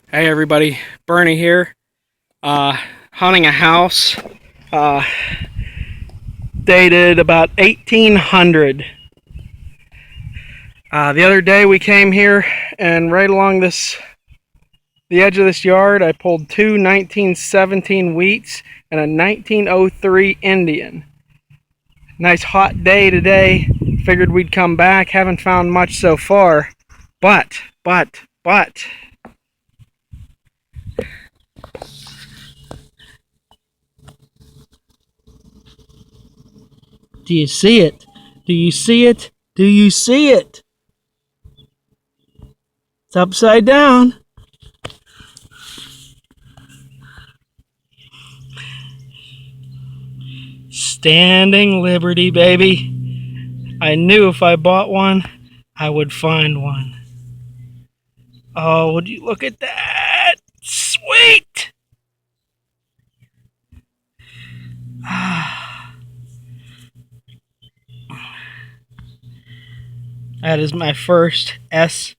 Hey everybody, Bernie here, hunting a house, dated about 1800. The other day we came here and right along the edge of this yard I pulled two 1917 wheats and a 1903 Indian. Nice hot day today, figured we'd come back, haven't found much so far, but. Do you see it? Do you see it? Do you see it? It's upside down. Standing Liberty, baby. I knew if I bought one, I would find one. Oh, would you look at that? Sweet! That is my first SLQ.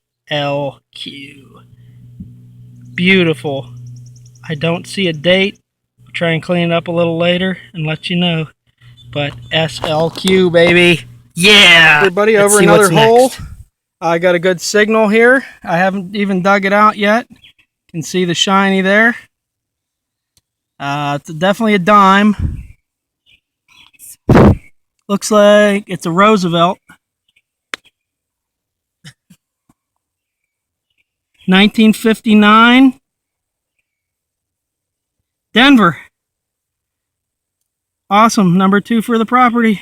Beautiful. I don't see a date. I'll try and clean it up a little later and let you know. But SLQ, baby. Yeah! Everybody, over another hole. I got a good signal here. I haven't even dug it out yet. You can see the shiny there. It's definitely a dime. Looks like it's a Roosevelt. 1959. Denver. Awesome. Number 2 for the property.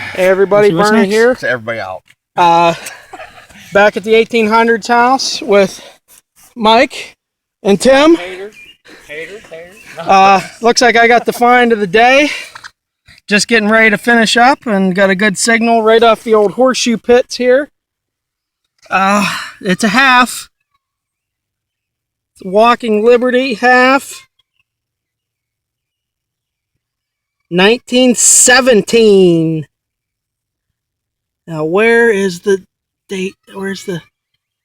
Hey everybody, Bernie here. To everybody out. Back at the 1800s house with Mike and Tim. Hater. Looks like I got the find of the day. Just getting ready to finish up and got a good signal right off the old horseshoe pits here. It's a half. It's a Walking Liberty half. 1917. Now where is the date?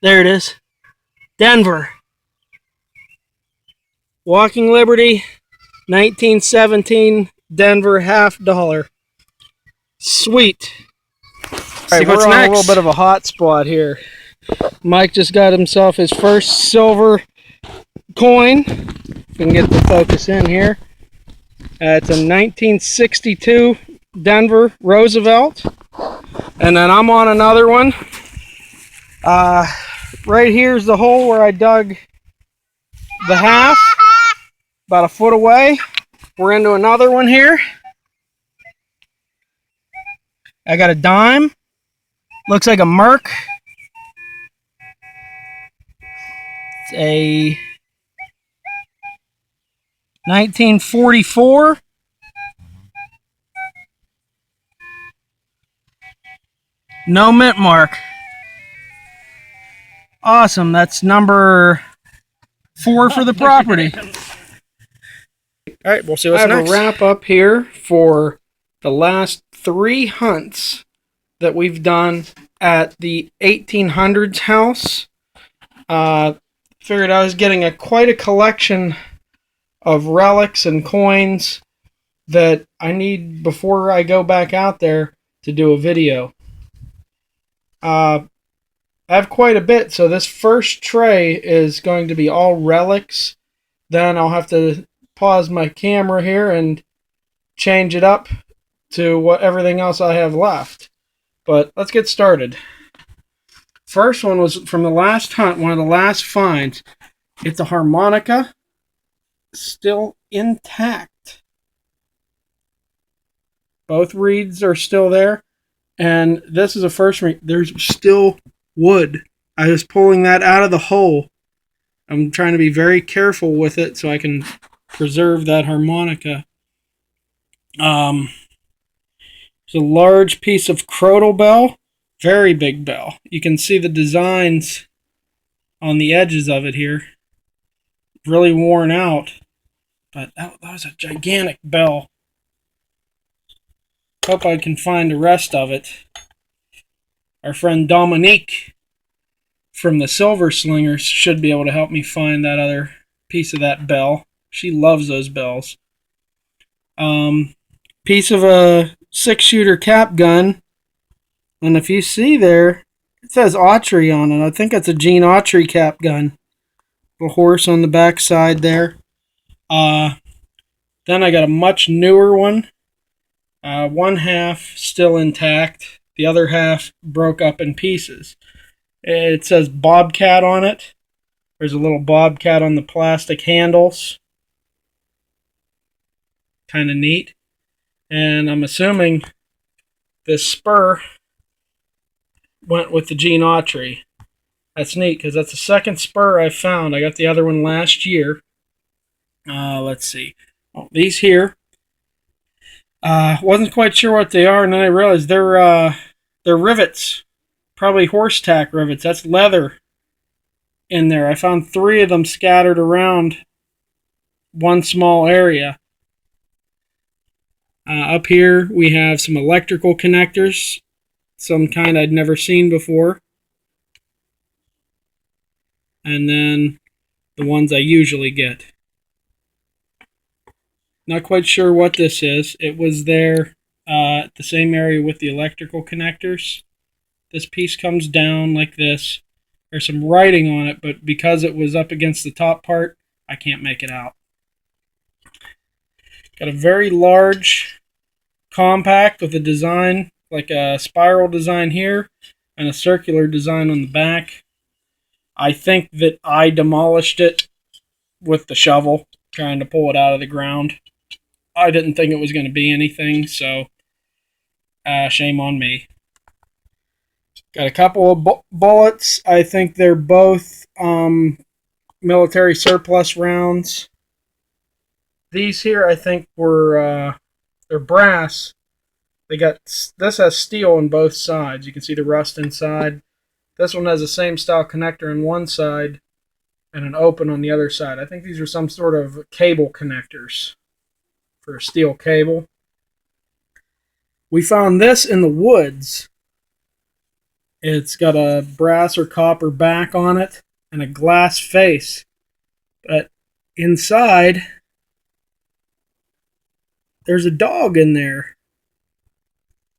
There it is. Denver. Walking Liberty, 1917, Denver, $50. Sweet. Alright, we're on a little bit of a hot spot here. Mike just got himself his first silver coin. If we can get the focus in here. It's a 1962 Denver Roosevelt. And then I'm on another one. Right here's the hole where I dug the half. About a foot away. We're into another one here. I got a dime. Looks like a Merc. It's a 1944. No mint mark. Awesome. That's number 4 for the property. All right, we'll see what's next. I have a wrap up here for the last 3 hunts that we've done at the 1800s house. Figured I was getting quite a collection of relics and coins that I need before I go back out there to do a video. I have quite a bit, so this first tray is going to be all relics. Then I'll have to pause my camera here and change it up to everything else I have left. But let's get started. First one was from the last hunt, one of the last finds. It's a harmonica, still intact. Both reeds are still there. And this is a first ring. There's still wood. I was pulling that out of the hole. I'm trying to be very careful with it so I can preserve that harmonica. It's a large piece of crotal bell. Very big bell. You can see the designs on the edges of it here. Really worn out. But that was a gigantic bell. Hope I can find the rest of it. Our friend Dominique from the Silver Slinger should be able to help me find that other piece of that bell. She loves those bells. Piece of a 6-shooter cap gun. And if you see there, it says Autry on it. I think that's a Gene Autry cap gun. The horse on the back side there. Then I got a much newer one. One half still intact. The other half broke up in pieces. It says Bobcat on it. There's a little Bobcat on the plastic handles. Kind of neat. And I'm assuming this spur went with the Gene Autry. That's neat because that's the second spur I found. I got the other one last year. Let's see. Oh, these here. Wasn't quite sure what they are, and then I realized they're rivets. Probably horse tack rivets. That's leather in there. I found 3 of them scattered around one small area. Up here we have some electrical connectors, some kind I'd never seen before. And then the ones I usually get. Not quite sure what this is. It was there at the same area with the electrical connectors. This piece comes down like this. There's some writing on it, but because it was up against the top part, I can't make it out. Got a very large compact with a design, like a spiral design here, and a circular design on the back. I think that I demolished it with the shovel, trying to pull it out of the ground. I didn't think it was going to be anything, so shame on me. Got a couple of bullets. I think they're both military surplus rounds. These here, I think, were they're brass. This has steel on both sides. You can see the rust inside. This one has the same style connector on one side and an open on the other side. I think these are some sort of cable connectors for a steel cable. We found this in the woods. It's got a brass or copper back on it and a glass face. But inside, there's a dog in there.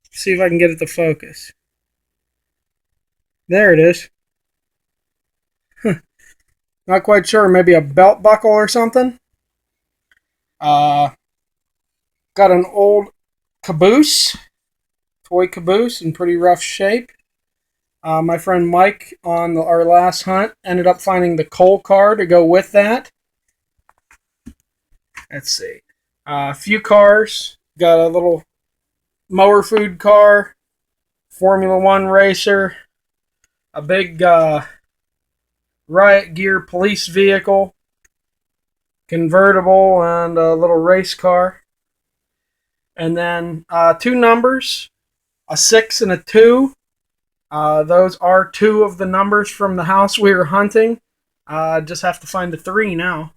Let's see if I can get it to focus. There it is. Not quite sure. Maybe a belt buckle or something. Got an old caboose. Toy caboose in pretty rough shape. My friend Mike on our last hunt ended up finding the coal car to go with that. Let's see. A few cars. Got a little mower food car. Formula One racer. A big riot gear police vehicle, convertible, and a little race car. And then 2 numbers, a 6 and a 2. Those are 2 of the numbers from the house we were hunting. Just have to find the 3 now.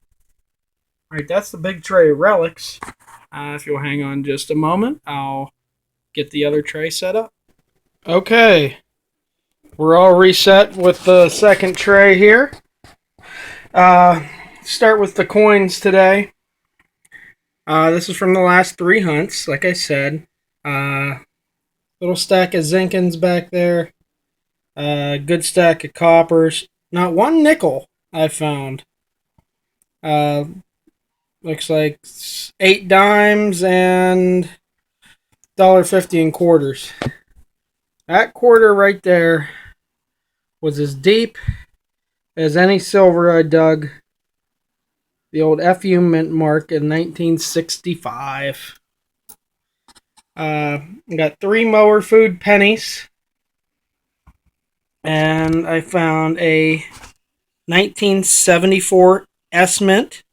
Alright, that's the big tray of relics. If you'll hang on just a moment, I'll get the other tray set up. Okay. We're all reset with the second tray here. Start with the coins today. This is from the last 3 hunts, like I said. Little stack of Zinkins back there. Good stack of coppers. Not one nickel I found. Looks like 8 dimes and $1.50 in quarters. That quarter right there was as deep as any silver I dug. The old FU mint mark in 1965. I got 3 mower food pennies. And I found a 1974 S mint.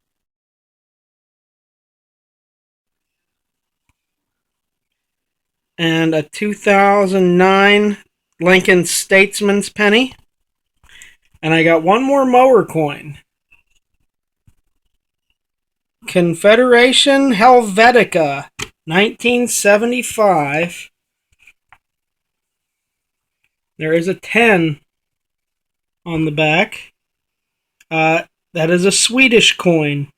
And a 2009 Lincoln Statesman's penny. And I got one more mower coin. Confederation Helvetica, 1975. There is a 10 on the back. That is a Swedish coin.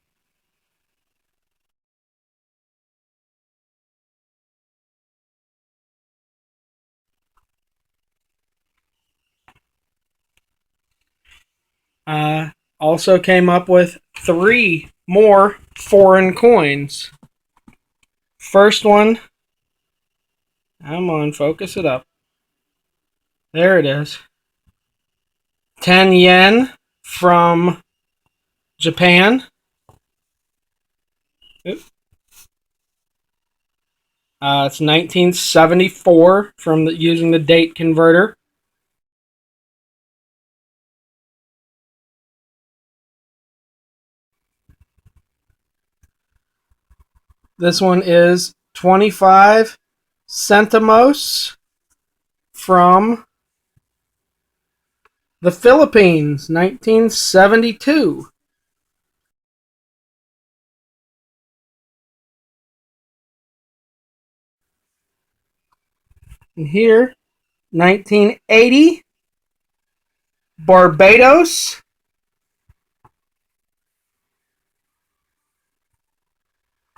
Also came up with 3 more foreign coins. First one, come on, focus it up. There it is. 10 yen from Japan. It's 1974 from using the date converter. This one is 25 centimos from the Philippines, 1972. And here, 1980, Barbados.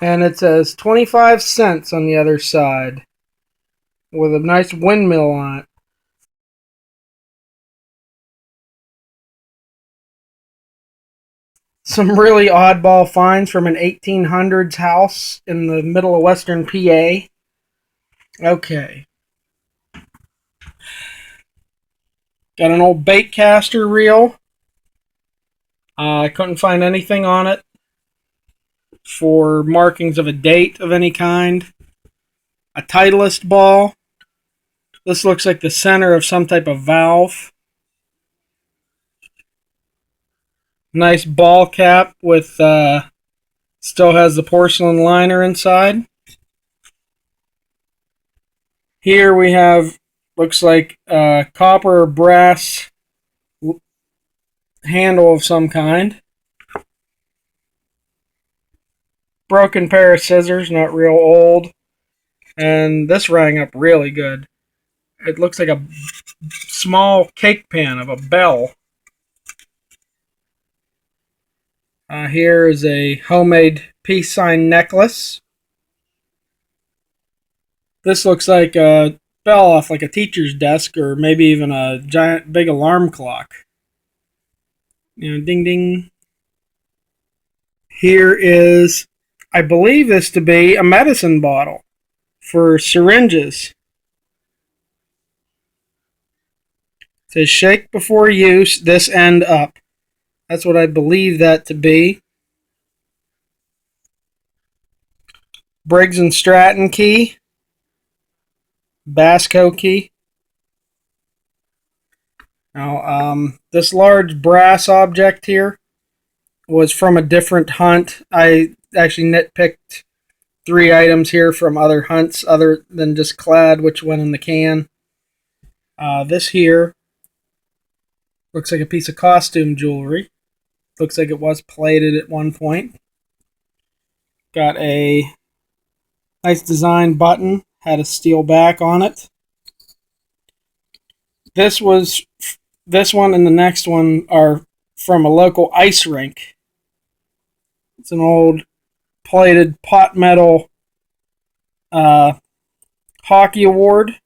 And it says 25 cents on the other side with a nice windmill on it. Some really oddball finds from an 1800s house in the middle of western PA. Okay. Got an old bait caster reel. I couldn't find anything on it for markings of a date of any kind. A Titleist ball. This looks like the center of some type of valve. Nice ball cap with still has the porcelain liner inside. Here we have, looks like a copper or brass handle of some kind. Broken pair of scissors, not real old. And this rang up really good. It looks like a small cake pan of a bell. Here is a homemade peace sign necklace. This looks like a bell off like a teacher's desk, or maybe even a giant big alarm clock. You know, ding ding. Here is, I believe this to be a medicine bottle for syringes. It says shake before use, this end up. That's what I believe that to be. Briggs and Stratton key. Basco key. Now, this large brass object here was from a different hunt. I actually nitpicked 3 items here from other hunts other than just clad, which went in the can. This here looks like a piece of costume jewelry. Looks like it was plated at one point. Got a nice design button. Had a steel back on it. This one and the next one are from a local ice rink. It's an old plated pot metal hockey award.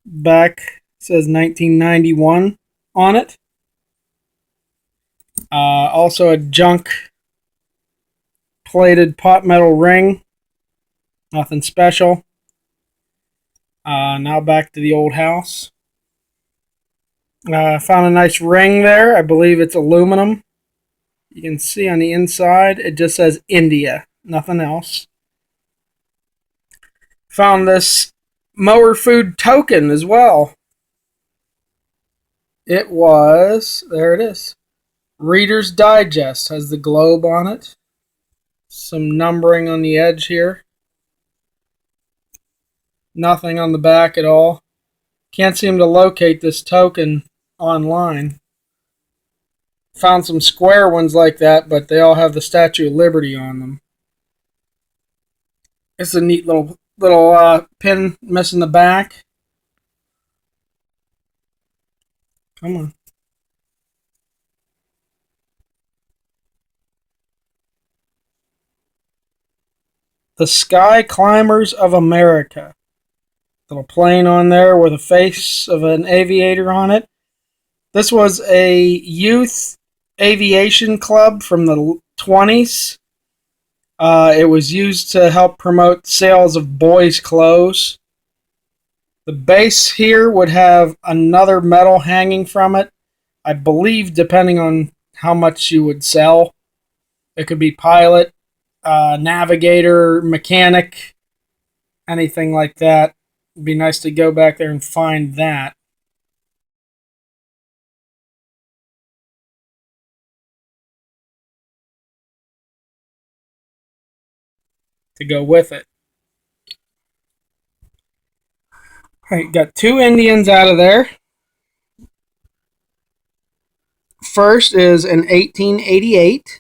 Back says 1991 on it. Also a junk plated pot metal ring. Nothing special. Now back to the old house. Found a nice ring there. I believe it's aluminum. You can see on the inside it just says India. Nothing else. Found this mower food token as well. It was, there it is. Reader's Digest has the globe on it. Some numbering on the edge here. Nothing on the back at all. Can't seem to locate this token online. Found some square ones like that, but they all have the Statue of Liberty on them. It's a neat little pin missing the back. Come on. The Sky Climbers of America. Little plane on there with a face of an aviator on it. This was a youth aviation club from the 20s. It was used to help promote sales of boys' clothes. The base here would have another medal hanging from it. I believe, depending on how much you would sell, it could be pilot, navigator, mechanic, anything like that. It'd be nice to go back there and find that. To go with it. All right, got two Indians out of there. First is in 1888.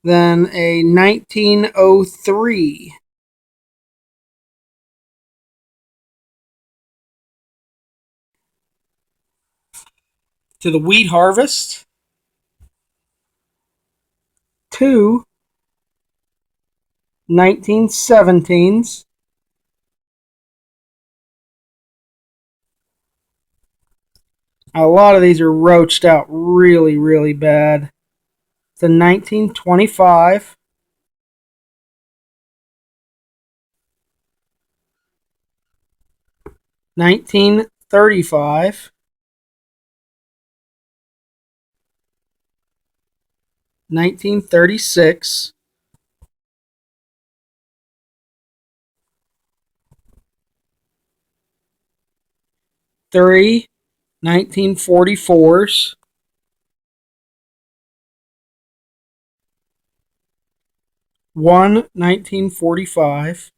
Then a 1903. To the wheat harvest. Two 1917s. A lot of these are roached out really, really bad. It's a 1925. 1935. 1936. 3 1944s. 1 1945.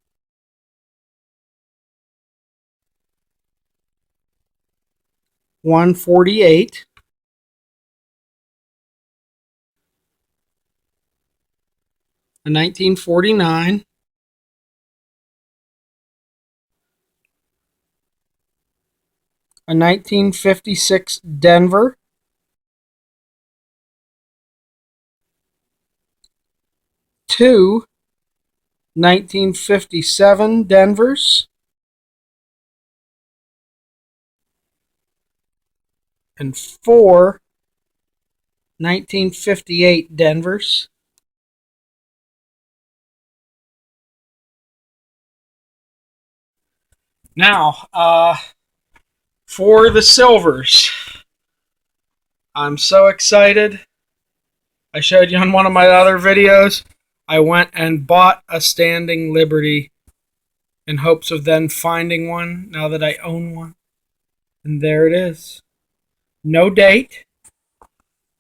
148. A 1949. A 1956 Denver. Two 1957 Denvers. And four 1958 Denvers. Now, for the silvers, I'm so excited. I showed you on one of my other videos. I went and bought a Standing Liberty in hopes of then finding one now that I own one. And there it is. No date.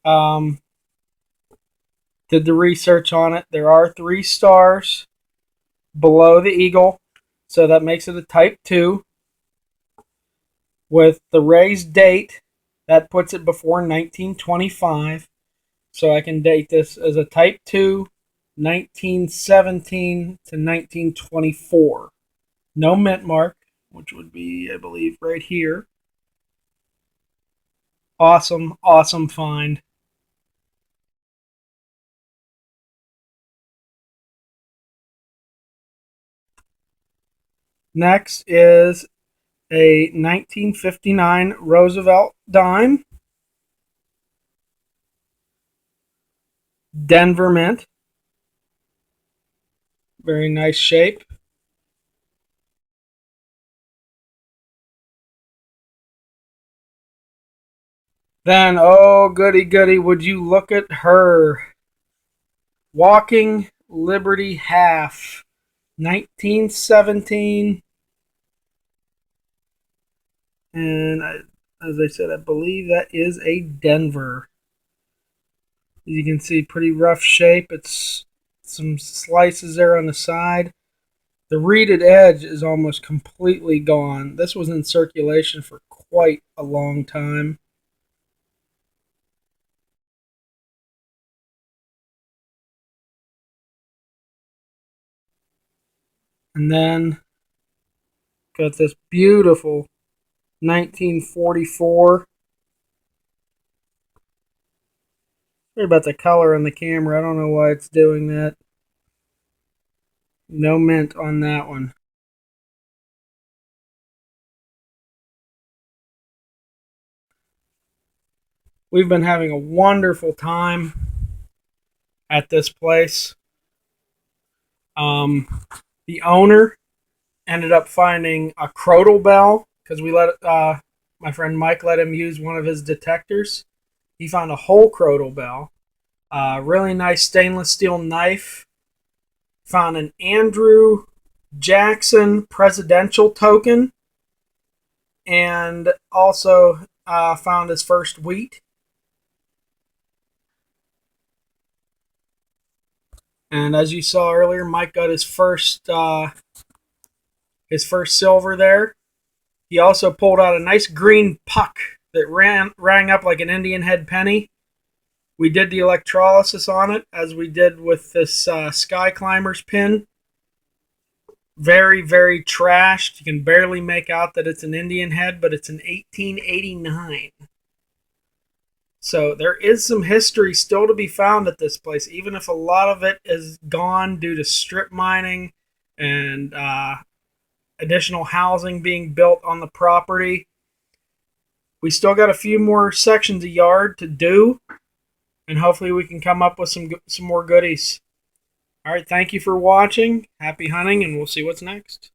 Did the research on it. There are 3 stars below the eagle, so that makes it a Type 2. With the raised date, that puts it before 1925. So I can date this as a Type 2, 1917 to 1924. No mint mark, which would be, I believe, right here. Awesome, awesome find. Next is a 1959 Roosevelt dime. Denver mint. Very nice shape. Then, oh goody goody, would you look at her. Walking Liberty half. 1917. And as I said, I believe that is a Denver. As you can see, pretty rough shape. It's some slices there on the side. The reeded edge is almost completely gone. This was in circulation for quite a long time. And then got this beautiful 1944. Sorry about the color on the camera. I don't know why it's doing that. No mint on that one. We've been having a wonderful time at this place. The owner ended up finding a crotal bell because we let my friend Mike let him use one of his detectors. He found a whole crotal bell, really nice stainless steel knife. Found an Andrew Jackson presidential token, and also found his first wheat. And as you saw earlier, Mike got his first silver there. He also pulled out a nice green puck that rang up like an Indian head penny. We did the electrolysis on it, as we did with this Sky Climbers pin. Very, very trashed. You can barely make out that it's an Indian head, but it's an 1889. So there is some history still to be found at this place, even if a lot of it is gone due to strip mining and additional housing being built on the property. We still got a few more sections of yard to do, and hopefully we can come up with some more goodies. All right, thank you for watching. Happy hunting, and we'll see what's next.